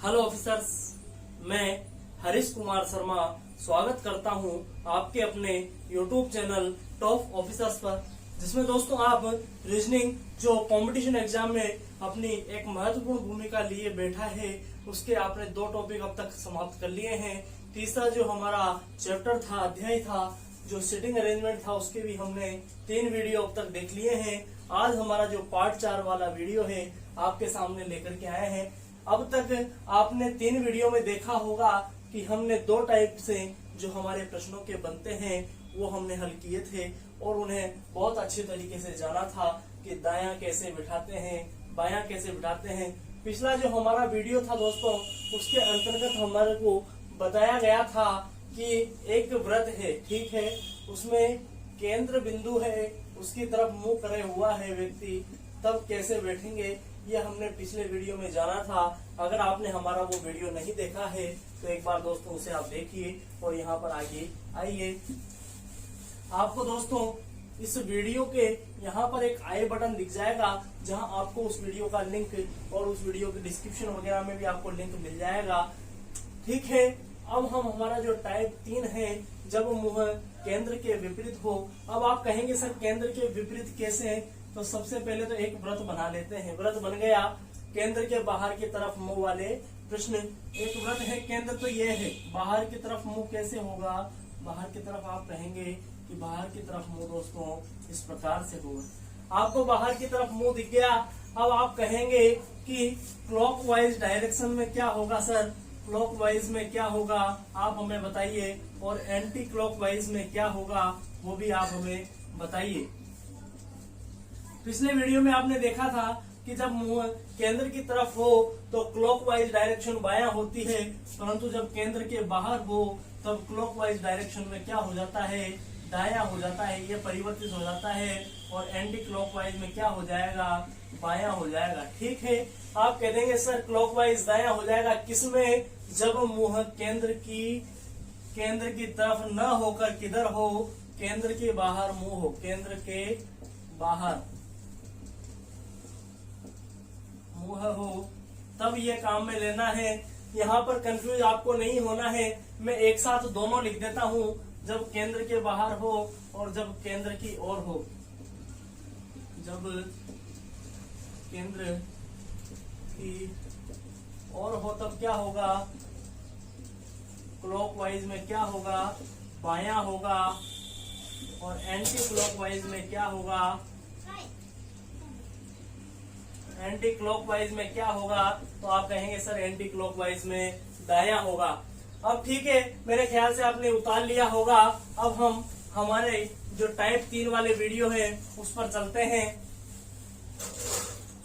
Hello officers, मैं हरीश कुमार शर्मा स्वागत करता हूं आपके अपने यूट्यूब चैनल टॉप ऑफिसर्स पर, जिसमें दोस्तों आप रीजनिंग जो कंपटीशन एग्जाम में अपनी एक महत्वपूर्ण भूमिका लिए बैठा है, उसके आपने 2 टॉपिक अब तक समाप्त कर लिए हैं। तीसरा जो हमारा चैप्टर था, अध्याय था, जो सीटिंग अरेंजमेंट था, उसके भी हमने 3 वीडियो अब तक देख लिए हैं। आज हमारा जो पार्ट 4 वाला वीडियो है आपके सामने लेकर के आए हैं। अब तक आपने 3 वीडियो में देखा होगा कि हमने 2 टाइप से जो हमारे प्रश्नों के बनते हैं वो हमने हल किए थे और उन्हें बहुत अच्छे तरीके से जाना था कि दायां कैसे बिठाते हैं, बायां कैसे बिठाते हैं। पिछला जो हमारा वीडियो था दोस्तों, उसके अंतर्गत हमारे को बताया गया था कि एक व्रत है, ठीक है, उसमें केंद्र बिंदु है, उसकी तरफ मुंह करे हुआ है व्यक्ति, तब कैसे बैठेंगे, ये हमने पिछले वीडियो में जाना था। अगर आपने हमारा वो वीडियो नहीं देखा है तो एक बार दोस्तों उसे आप देखिए और यहाँ पर आगे आइए। आपको दोस्तों इस वीडियो के यहाँ पर एक आई बटन दिख जाएगा, जहाँ आपको उस वीडियो का लिंक और उस वीडियो के डिस्क्रिप्शन वगैरह में भी आपको लिंक मिल जाएगा, ठीक है। अब हम हमारा जो टाइप 3 है, जब मुंह केंद्र के विपरीत हो। अब आप कहेंगे सर केंद्र के विपरीत कैसे, तो सबसे पहले तो एक व्रत बना लेते हैं। व्रत बन गया केंद्र के बाहर की तरफ मुंह वाले प्रश्न। एक व्रत है केंद्र, तो ये है बाहर की तरफ मुंह कैसे होगा। बाहर की तरफ आप कहेंगे कि बाहर की तरफ मुंह दोस्तों इस प्रकार से होगा। आपको बाहर की तरफ मुंह दिख गया। अब आप कहेंगे कि क्लॉकवाइज डायरेक्शन में क्या होगा सर, क्लॉकवाइज में क्या होगा आप हमें बताइए, और एंटी क्लॉकवाइज में क्या होगा वो भी आप हमें बताइए। पिछले वीडियो में आपने देखा था कि जब मुंह केंद्र की तरफ हो तो क्लॉकवाइज डायरेक्शन बायां होती है, परंतु जब केंद्र के बाहर हो तब क्लॉकवाइज डायरेक्शन में क्या हो जाता है, दायां हो जाता है, ये परिवर्तित हो जाता है। और एंटी क्लॉकवाइज में क्या हो जाएगा, बायां हो जाएगा, ठीक है। आप कह देंगे सर क्लॉकवाइज दायां हो जाएगा किसमें, जब मुंह केंद्र की तरफ न होकर किधर हो, केंद्र के बाहर मुंह हो, केंद्र के बाहर मुंह हो, तब ये काम में लेना है। यहाँ पर कंफ्यूज आपको नहीं होना है, मैं एक साथ दोनों लिख देता हूँ, जब केंद्र के बाहर हो और जब केंद्र की ओर हो। जब केंद्र की ओर हो तब क्या होगा, क्लॉकवाइज में क्या होगा, बायां होगा, और एंटी क्लॉकवाइज में क्या होगा, एंटी क्लॉकवाइज में क्या होगा, तो आप कहेंगे सर एंटी क्लॉकवाइज में दायां होगा। अब ठीक है, मेरे ख्याल से आपने उतार लिया होगा। अब हम हमारे जो टाइप 3 वाले वीडियो है उस पर चलते हैं।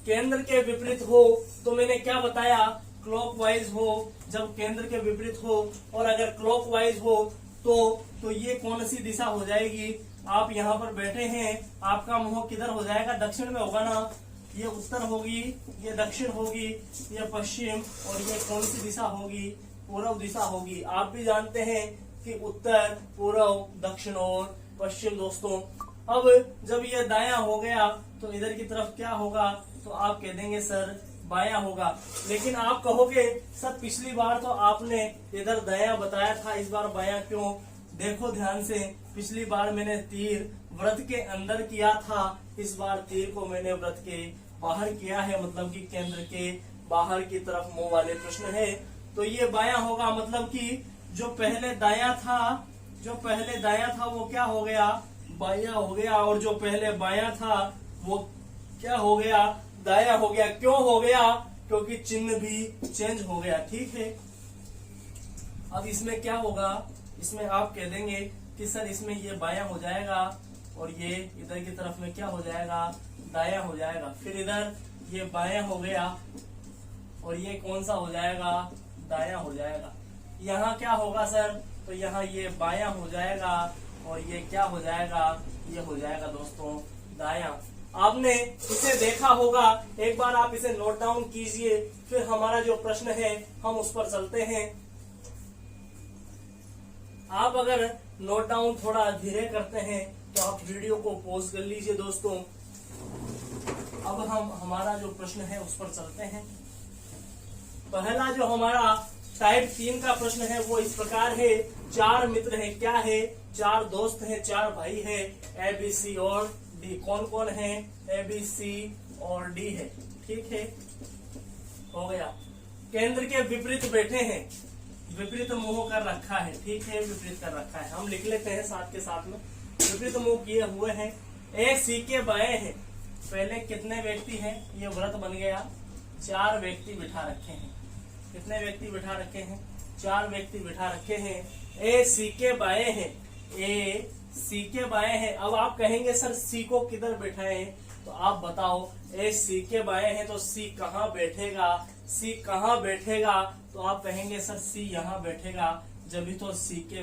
केंद्र के विपरीत हो तो मैंने क्या बताया, क्लॉकवाइज हो जब केंद्र के विपरीत हो, और अगर क्लॉकवाइज हो तो ये कौन सी दिशा हो जाएगी। आप यहाँ पर बैठे हैं, आपका मुंह किधर हो जाएगा, दक्षिण में होगा ना, ये उत्तर होगी, ये दक्षिण होगी, ये पश्चिम, और ये कौन सी दिशा होगी, पूर्व दिशा होगी। आप भी जानते हैं कि उत्तर, पूर्व, दक्षिण और पश्चिम दोस्तों। अब जब ये दायां हो गया तो इधर की तरफ क्या होगा, तो आप कह देंगे सर बायां होगा। लेकिन आप कहोगे सर पिछली बार तो आपने इधर दायां बताया था, इस बार बायां क्यों। देखो ध्यान से, पिछली बार मैंने तीर व्रत के अंदर किया था, इस बार तीर को मैंने व्रत के बाहर किया है, मतलब कि केंद्र के बाहर की तरफ मुंह वाले प्रश्न है, तो ये बायां होगा। मतलब कि जो पहले दायां था वो क्या हो गया, बायां हो गया, और जो पहले बायां था वो क्या हो गया, दायां हो गया। क्यों हो गया, क्योंकि चिन्ह भी चेंज हो गया, ठीक है। अब इसमें क्या होगा, इसमें आप कह देंगे कि सर इसमें ये बायां हो जाएगा और ये इधर की तरफ में क्या हो जाएगा, दायां हो जाएगा। फिर इधर ये बायां हो गया और ये कौन सा हो जाएगा, दायां हो जाएगा। यहाँ क्या होगा सर, तो यहाँ ये बायां हो जाएगा और ये क्या हो जाएगा, ये हो जाएगा दोस्तों दायां। आपने इसे देखा होगा, एक बार आप इसे नोट डाउन कीजिए, फिर हमारा जो प्रश्न है हम उस पर चलते हैं। आप अगर नोट डाउन थोड़ा धीरे करते हैं तो आप वीडियो को पॉज कर लीजिए दोस्तों। अब हम हमारा जो प्रश्न है उस पर चलते हैं। पहला जो हमारा टाइप 3 का प्रश्न है वो इस प्रकार है, 4 मित्र हैं, क्या है, 4 दोस्त हैं, 4 भाई है, ए बी सी और डी। कौन कौन है, ए बी सी और डी है, ठीक है, हो गया। केंद्र के विपरीत बैठे हैं, विपरीत मुंह कर रखा है, ठीक है, विपरीत कर रखा है, हम लिख लेते हैं साथ के साथ में, विपरीत मुंह किए हुए हैं। ए सी के बाएं हैं, पहले कितने व्यक्ति हैं, ये व्रत बन गया, 4 व्यक्ति बिठा रखे हैं, कितने व्यक्ति बिठा रखे हैं, 4 व्यक्ति बिठा रखे हैं। ए सी के बाएं हैं, ए सी के बाएं हैं। अब आप कहेंगे सर सी को किधर बैठाए, तो आप बताओ, ए सी के बाएं हैं तो सी कहाँ बैठेगा, सी कहाँ बैठेगा, तो आप कहेंगे सर सी यहाँ बैठेगा, जब भी तो सी के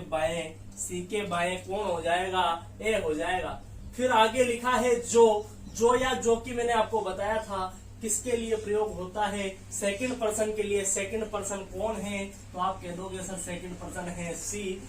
बाएं कौन हो जाएगा, ए हो जाएगा। फिर आगे लिखा है जो या जो की मैंने आपको बताया था किसके लिए प्रयोग होता है, सेकंड पर्सन के लिए। सेकंड पर्सन कौन है, तो आप कह दोगे सर सेकंड पर्सन है सी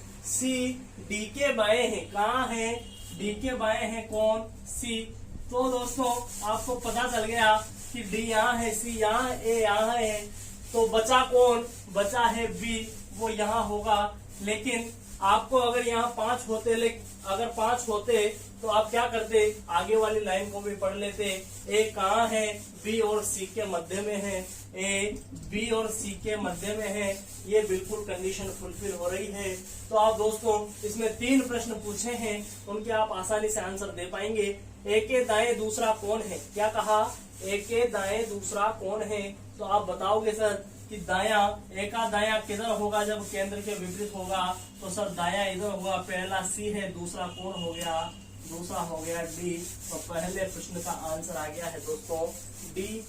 डी के बाएं है, कहाँ है, डी के बाएं है कौन, सी। तो दोस्तों आपको पता चल गया कि डी यहाँ है, सी यहाँ, ए यहाँ है, तो बचा कौन, बचा है बी, वो यहाँ होगा। लेकिन आपको अगर यहाँ 5 होते, अगर 5 होते तो आप क्या करते, आगे वाली लाइन को भी पढ़ लेते। ए कहाँ है, बी और सी के मध्य में है, ए बी और सी के मध्य में है, ये बिल्कुल कंडीशन फुलफिल हो रही है। तो आप दोस्तों इसमें 3 प्रश्न पूछे हैं, उनके आप आसानी से आंसर दे पाएंगे। एक के दाएं दूसरा कौन है, क्या कहा, एक के दाएं दूसरा कौन है, तो आप बताओगे सर कि दाया, एक का दाया किधर होगा जब केंद्र के विपरीत होगा, तो सर दाया इधर होगा। पहला सी है, दूसरा कौन हो गया, दूसरा हो गया डी। तो पहले प्रश्न का आंसर आ गया है दोस्तों डी,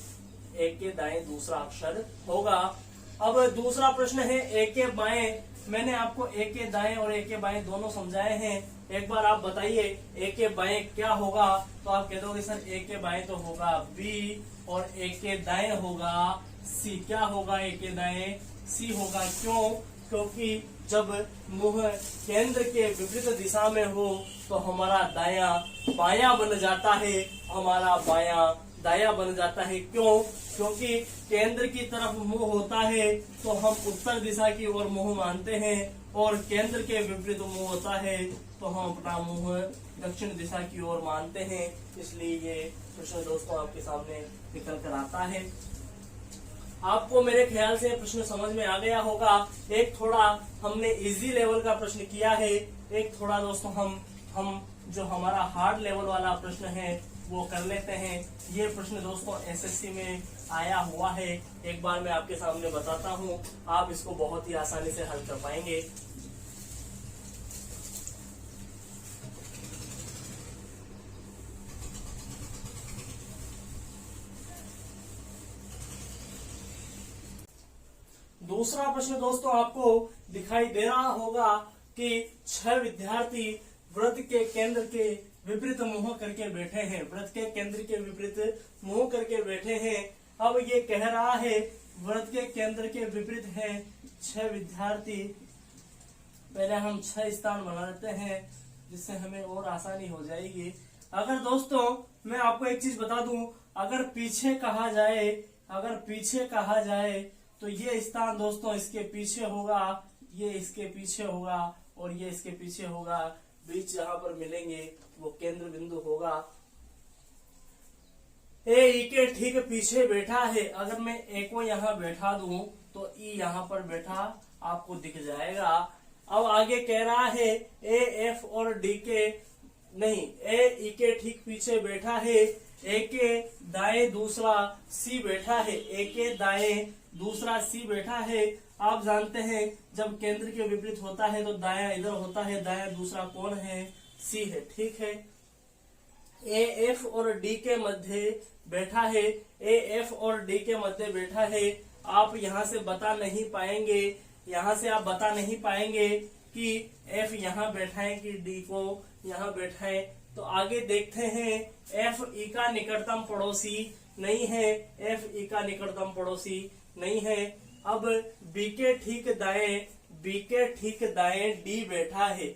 एक के दाएं दूसरा अक्षर होगा। अब दूसरा प्रश्न है एक के बाएं। मैंने आपको एक के दाएं और एक के बाएं दोनों समझाए हैं, एक बार आप बताइए एक के बाएं क्या होगा, तो आप कह दोगे सर एक के बाएं तो होगा बी और एक के दाएं होगा सी। क्या होगा, एक के दाएं सी होगा, क्यों, क्योंकि जब मुंह केंद्र के विपरीत दिशा में हो तो हमारा दाया बाया बन जाता है, हमारा बाया दाया बन जाता है। क्यों, क्योंकि केंद्र की तरफ मुंह होता है तो हम उत्तर दिशा की ओर मुंह मानते हैं, और केंद्र के विपरीत मुंह होता है तो हम अपना मुंह दक्षिण दिशा की ओर मानते हैं। इसलिए ये प्रश्न दोस्तों आपके सामने निकल कर आता है। आपको मेरे ख्याल से प्रश्न समझ में आ गया होगा। एक थोड़ा हमने इजी लेवल का प्रश्न किया है, एक थोड़ा दोस्तों हम जो हमारा हार्ड लेवल वाला प्रश्न है वो कर लेते हैं। ये प्रश्न दोस्तों एसएससी में आया हुआ है, एक बार मैं आपके सामने बताता हूँ, आप इसको बहुत ही आसानी से हल कर पाएंगे। दूसरा प्रश्न दोस्तों आपको दिखाई दे रहा होगा कि 6 विद्यार्थी वृत्त के केंद्र के विपरीत मुंह करके बैठे हैं, वृत्त के केंद्र के विपरीत मुंह करके बैठे हैं। अब ये कह रहा है वृत्त के केंद्र के विपरीत है 6 विद्यार्थी। पहले हम 6 स्थान बना लेते हैं जिससे हमें और आसानी हो जाएगी। अगर दोस्तों मैं आपको एक चीज बता दूं, अगर पीछे कहा जाए तो ये स्थान दोस्तों इसके पीछे होगा, ये इसके पीछे होगा और ये इसके पीछे होगा। बीच जहां पर मिलेंगे वो केंद्र बिंदु होगा। ए ई के ठीक पीछे बैठा है, अगर मैं ए को यहाँ बैठा दूं तो ई यहाँ पर बैठा आपको दिख जाएगा। अब आगे कह रहा है ए एफ और डी के नहीं, ए ई के ठीक पीछे बैठा है, ए के दाएं दूसरा सी बैठा है, ए के दाएं दूसरा सी बैठा है। आप जानते हैं जब केंद्र के विपरीत होता है तो दायां इधर होता है, दायां दूसरा कौन है, सी है, ठीक है। ए एफ और डी के मध्य बैठा है, ए एफ और डी के मध्य बैठा है। आप यहाँ से बता नहीं पाएंगे, यहाँ से आप बता नहीं पाएंगे कि एफ यहाँ बैठाए कि डी को यहाँ बैठाए। तो आगे देखते हैं, एफ ई का निकटतम पड़ोसी नहीं है, एफ ई का निकटतम पड़ोसी नहीं है। अब बी के ठीक दाएं डी बैठा है।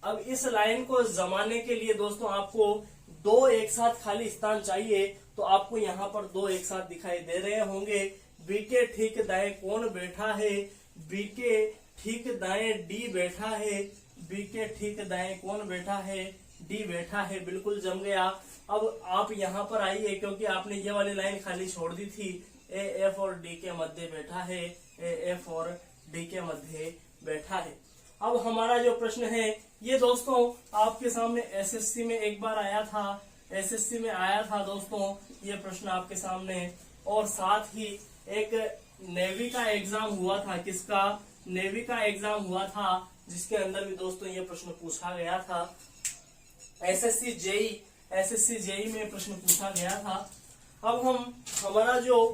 अब इस लाइन को जमाने के लिए दोस्तों आपको 2 एक साथ खाली स्थान चाहिए, तो आपको यहाँ पर 2 एक साथ दिखाई दे रहे होंगे। बी के ठीक दाएं कौन बैठा है, बी के ठीक दाएं डी बैठा है, बी के ठीक दाएं कौन बैठा है, डी बैठा है। बिल्कुल जम गया। अब आप यहाँ पर आइए, क्योंकि आपने ये वाली लाइन खाली छोड़ दी थी। ए एफ और डी के मध्य बैठा है, ए एफ और डी के मध्य बैठा है। अब हमारा जो प्रश्न है ये दोस्तों आपके सामने एसएससी में एक बार आया था, एसएससी में आया था दोस्तों ये प्रश्न आपके सामने। और साथ ही एक नेवी का एग्जाम हुआ था, किसका, नेवी का एग्जाम हुआ था, जिसके अंदर भी दोस्तों ये प्रश्न पूछा गया था। एसएससी जेई में प्रश्न पूछा गया था। अब हम हमारा जो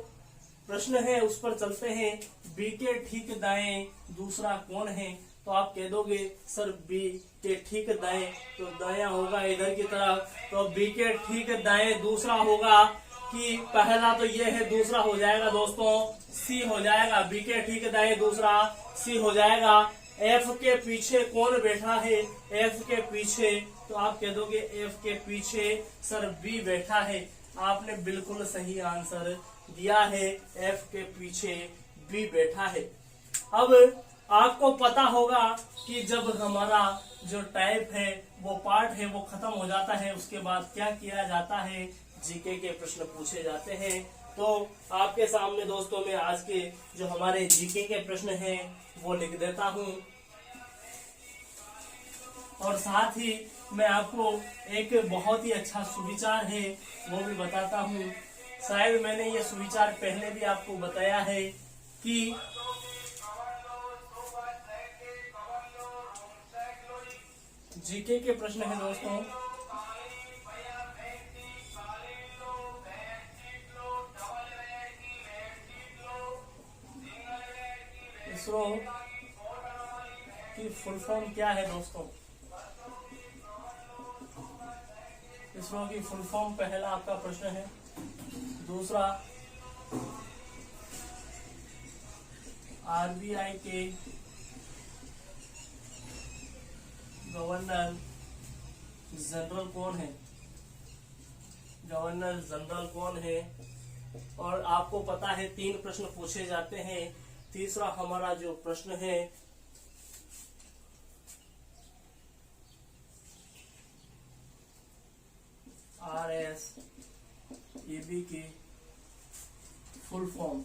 प्रश्न है उस पर चलते हैं। बी के ठीक दाएं दूसरा कौन है, तो आप कह दोगे सर बी के ठीक दाएं तो दाया होगा इधर की तरफ, तो बी के ठीक दाएं दूसरा होगा कि पहला तो ये है, दूसरा हो जाएगा दोस्तों सी हो जाएगा। बी के ठीक दाएं दूसरा सी हो जाएगा। एफ के पीछे कौन बैठा है, एफ के पीछे, तो आप कह दोगे एफ के पीछे सर बी बैठा है। आपने बिल्कुल सही आंसर दिया है, एफ के पीछे बी बैठा है। अब आपको पता होगा कि जब हमारा जो टाइप है वो पार्ट है वो खत्म हो जाता है, उसके बाद क्या किया जाता है, जीके के प्रश्न पूछे जाते हैं। तो आपके सामने दोस्तों मैं आज के जो हमारे जीके के प्रश्न हैं वो लिख देता हूं, और साथ ही मैं आपको एक बहुत ही अच्छा सुविचार है वो भी बताता हूं। शायद मैंने ये सुविचार पहले भी आपको बताया है कि जीके के प्रश्न है दोस्तों, इसरो की फुल फॉर्म क्या है दोस्तों, इसरो की फुल फॉर्म पहला आपका प्रश्न है। दूसरा आरबीआई के गवर्नर जनरल कौन है, गवर्नर जनरल कौन है। और आपको पता है 3 प्रश्न पूछे जाते हैं। तीसरा हमारा जो प्रश्न है RSEB की फुल फॉर्म।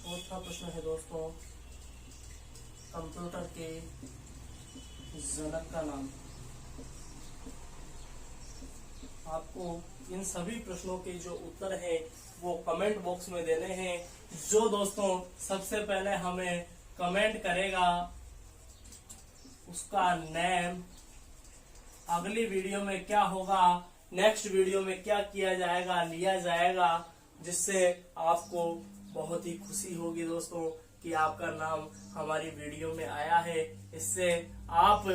चौथा प्रश्न है दोस्तों कंप्यूटर के जनक का नाम। आपको इन सभी प्रश्नों के जो उत्तर है वो कमेंट बॉक्स में देने हैं। जो दोस्तों सबसे पहले हमें कमेंट करेगा उसका नेम, अगली वीडियो में क्या होगा, नेक्स्ट वीडियो में क्या किया जाएगा, लिया जाएगा, जिससे आपको बहुत ही खुशी होगी दोस्तों कि आपका नाम हमारी वीडियो में आया है। इससे आप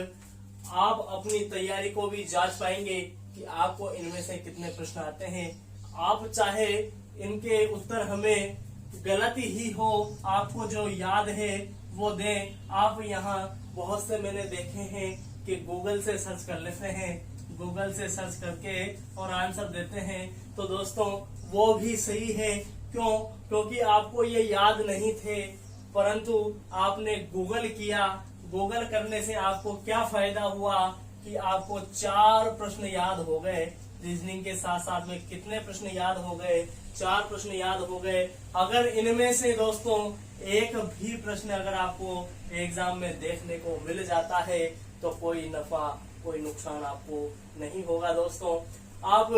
अपनी तैयारी को भी जांच पाएंगे कि आपको इनमें से कितने प्रश्न आते हैं। आप चाहे इनके उत्तर हमें गलती ही हो, आपको जो याद है वो दें। आप यहाँ बहुत से मैंने देखे हैं कि गूगल से सर्च कर लेते हैं, गूगल से सर्च करके और आंसर देते हैं, तो दोस्तों वो भी सही है। क्यों? क्योंकि आपको ये याद नहीं थे, परंतु आपने गूगल किया। गूगल करने से आपको क्या फायदा हुआ कि आपको 4 प्रश्न याद हो गए। रीजनिंग के साथ साथ में कितने प्रश्न याद हो गए? 4 प्रश्न याद हो गए। अगर इनमें से दोस्तों एक भी प्रश्न अगर आपको एग्जाम में देखने को मिल जाता है तो कोई नफा कोई नुकसान आपको नहीं होगा दोस्तों। आप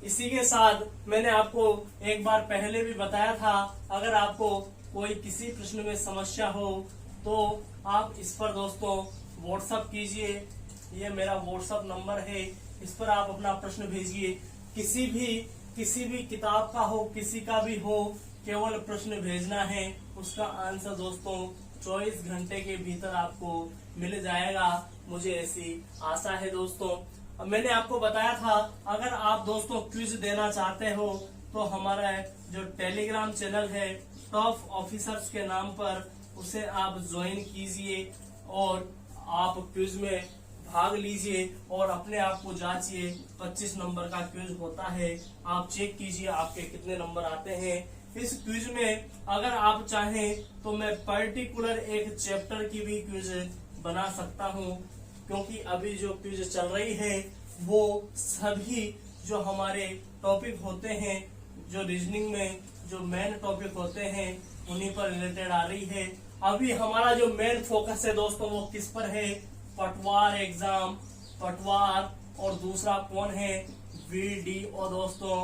इसी के साथ मैंने आपको एक बार पहले भी बताया था, अगर आपको कोई किसी प्रश्न में समस्या हो तो आप इस पर दोस्तों व्हाट्सएप कीजिए। ये मेरा व्हाट्सएप नंबर है, इस पर आप अपना प्रश्न भेजिए। किसी भी किताब का हो, किसी का भी हो, केवल प्रश्न भेजना है। उसका आंसर दोस्तों 24 घंटे के भीतर आपको मिल जाएगा, मुझे ऐसी आशा है दोस्तों। अब मैंने आपको बताया था, अगर आप दोस्तों क्विज देना चाहते हो तो हमारा जो टेलीग्राम चैनल है टॉप ऑफिसर्स के नाम पर, उसे आप ज्वाइन कीजिए और आप क्विज में भाग लीजिए और अपने आप को जांचिए। 25 नंबर का क्विज होता है, आप चेक कीजिए आपके कितने नंबर आते हैं। इस क्विज में अगर आप चाहें तो मैं पर्टिकुलर एक चैप्टर की भी क्विज बना सकता हूं, क्योंकि अभी जो क्विज चल रही है वो सभी जो हमारे टॉपिक होते हैं, जो रीजनिंग में जो मेन टॉपिक होते हैं उन्हीं पर रिलेटेड आ रही है। अभी हमारा जो मेन फोकस है दोस्तों वो किस पर है? पटवार एग्जाम, पटवार और दूसरा कौन है? वीडीओ दोस्तों,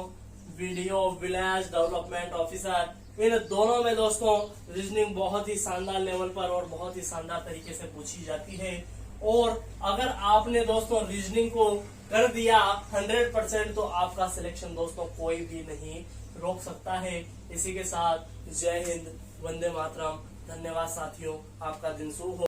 वीडियो विलेज डेवलपमेंट ऑफिसर। इन दोनों में दोस्तों रीजनिंग बहुत ही शानदार लेवल पर और बहुत ही शानदार तरीके से पूछी जाती है। और अगर आपने दोस्तों रीजनिंग को कर दिया 100%, तो आपका सिलेक्शन दोस्तों कोई भी नहीं रोक सकता है। इसी के साथ जय हिंद, वंदे मातरम। धन्यवाद साथियों, आपका दिन शुभ हो।